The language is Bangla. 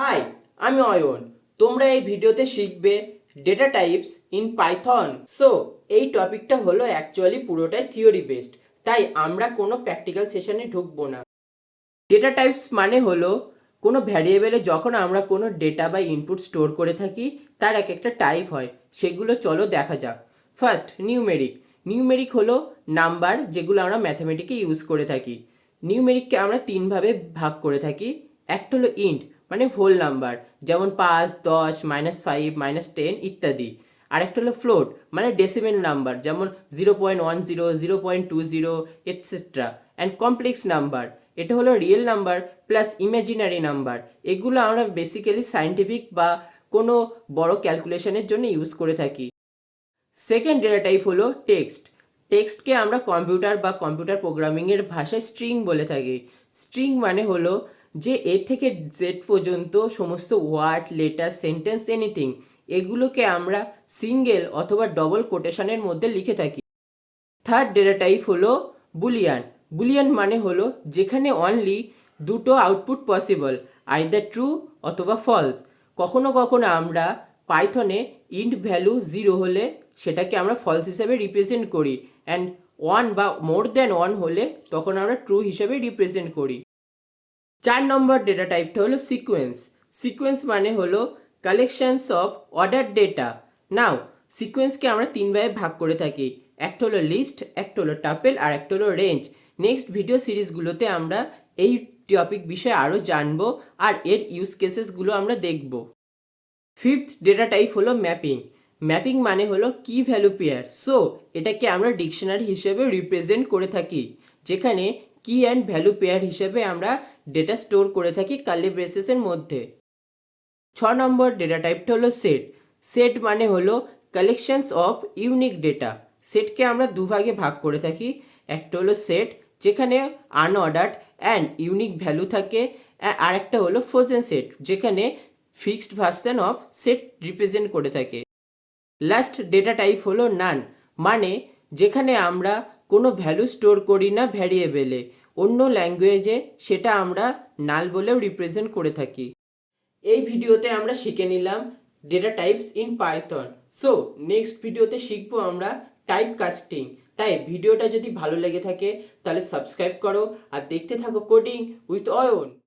হাই, আমি অয়ন। তোমরা এই ভিডিওতে শিখবে data types in Python. So এই টপিকটা হলো অ্যাকচুয়ালি পুরোটাই থিওরি বেসড, তাই আমরা কোনো প্র্যাকটিক্যাল সেশনে ঢুকবো না। ডেটা টাইপস মানে হলো কোনো ভ্যারিয়েবলে যখন আমরা কোনো ডেটা বা ইনপুট স্টোর করে থাকি তার এক একটা টাইপ হয়, সেগুলো চলো দেখা যাক। First, numeric. নিউমেরিক হলো নাম্বার যেগুলো আমরা ম্যাথামেটিকে ইউজ করে থাকি। নিউমেরিককে আমরা তিনভাবে ভাগ করে থাকি। একটা হলো ইন্ট, মানে হোল নাম্বার, যেমন 5, 10, -5, -10 ইত্যাদি। আর একটা হলো ফ্লোট, মানে ডেসিমেল নাম্বার, যেমন 0.10, 0.20 এটসেট্রা। অ্যান্ড কমপ্লেক্স নাম্বার, এটা হলো real number plus imaginary number. এগুলো আমরা বেসিক্যালি সায়েন্টিফিক বা কোনো বড় ক্যালকুলেশনের জন্য ইউজ করে থাকি। সেকেন্ড ডেটা টাইপ হলো টেক্সট। টেক্সটকে আমরা কম্পিউটার বা কম্পিউটার প্রোগ্রামিংয়ের ভাষায় স্ট্রিং বলে থাকি। স্ট্রিং মানে হলো যে এ থেকে জেড পর্যন্ত সমস্ত ওয়ার্ড, লেটার, সেন্টেন্স, এনিথিং, এগুলোকে আমরা সিঙ্গেল অথবা ডবল কোটেশনের মধ্যে লিখে থাকি। থার্ড ডেটা টাইপ হলো বুলিয়ান। বুলিয়ান মানে হলো যেখানে অনলি দুটো আউটপুট পসিবল, আইদার ট্রু অথবা ফলস। কখনো কখনো আমরা পাইথনে ইন্ট ভ্যালু 0 হলে সেটাকে আমরা ফলস হিসেবে রিপ্রেজেন্ট করি, অ্যান্ড 1 বা মোর দ্যান 1 হলে তখন আমরা ট্রু হিসেবে রিপ্রেজেন্ট করি। 4 নম্বর ডেটা টাইপটা হলো সিকোয়েন্স। সিকোয়েন্স মানে হলো কালেকশনস অফ অর্ডার ডেটা। নাও সিকোয়েন্সকে আমরা তিনভাবে ভাগ করে থাকি। একটা হলো লিস্ট, একটা হলো টাপেল, আর একটা হলো রেঞ্জ। নেক্সট ভিডিও সিরিজগুলোতে আমরা এই টপিক বিষয়ে আরও জানবো আর এর ইউজ কেসেসগুলো আমরা দেখব। ফিফথ ডেটা টাইপ হলো ম্যাপিং। ম্যাপিং মানে হলো কি ভ্যালু পেয়ার। সো এটাকে আমরা ডিকশনারি হিসেবে রিপ্রেজেন্ট করে থাকি, যেখানে কি অ্যান্ড ভ্যালু পেয়ার হিসেবে আমরা ডেটা স্টোর করে থাকি কার্লি ব্রেসেসের মধ্যে। 6 নম্বর ডেটা টাইপটা হলো সেট। সেট মানে হলো কালেকশনস অফ ইউনিক ডেটা। সেটকে আমরা দুভাগে ভাগ করে থাকি। একটা হলো সেট যেখানে আনঅর্ডার্ড অ্যান্ড ইউনিক ভ্যালু থাকে, আর একটা হলো ফ্রোজেন সেট যেখানে fixed version of set represent করে থাকে। লাস্ট ডেটা টাইপ হলো নান, মানে যেখানে আমরা কোনো ভ্যালু স্টোর করি না ভ্যারিয়েবলে, অন্য ল্যাঙ্গুয়েজে সেটা আমরা নাল বলেও রিপ্রেজেন্ট করে থাকি। এই ভিডিওতে আমরা শিখে নিলাম data types in Python. So next ভিডিওতে শিখবো আমরা টাইপ কাস্টিং। তাই ভিডিওটা যদি ভালো লেগে থাকে তাহলে সাবস্ক্রাইব করো আর দেখতে থাকো কোডিং উইথ অয়ন।